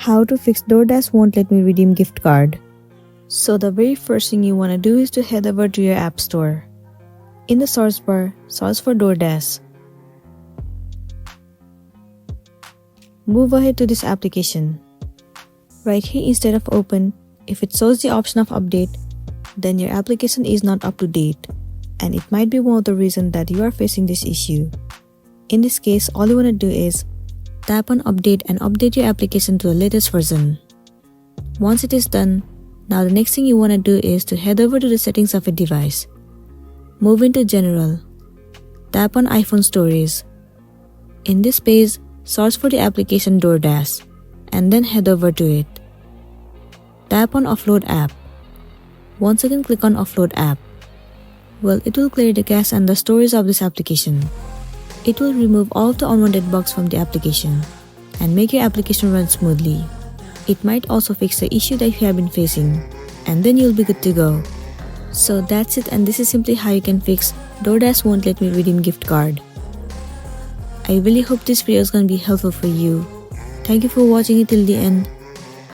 How to fix Doordash won't let me redeem gift card. So the very first thing you want to do is to head over to your app store. In the source bar, search for Doordash. Move ahead to this application. Right here, instead of open, if it shows the option of update, then your application is not up to date, and it might be one of the reasons that you are facing this issue. In this case, all you want to do is tap on update and update your application to the latest version. Once it is done, now the next thing you want to do is to head over to the settings of a device. Move into general. Tap on iPhone storage. In this page, search for the application Doordash and then head over to it. Tap on offload app. Once again click on offload app. Well, it will clear the cache and the storage of this application. It will remove all of the unwanted bugs from the application and make your application run smoothly. It might also fix the issue that you have been facing, and then you'll be good to go. So that's it, and this is simply how you can fix Doordash won't let me redeem gift card. I really hope this video is going to be helpful for you. Thank you for watching it till the end.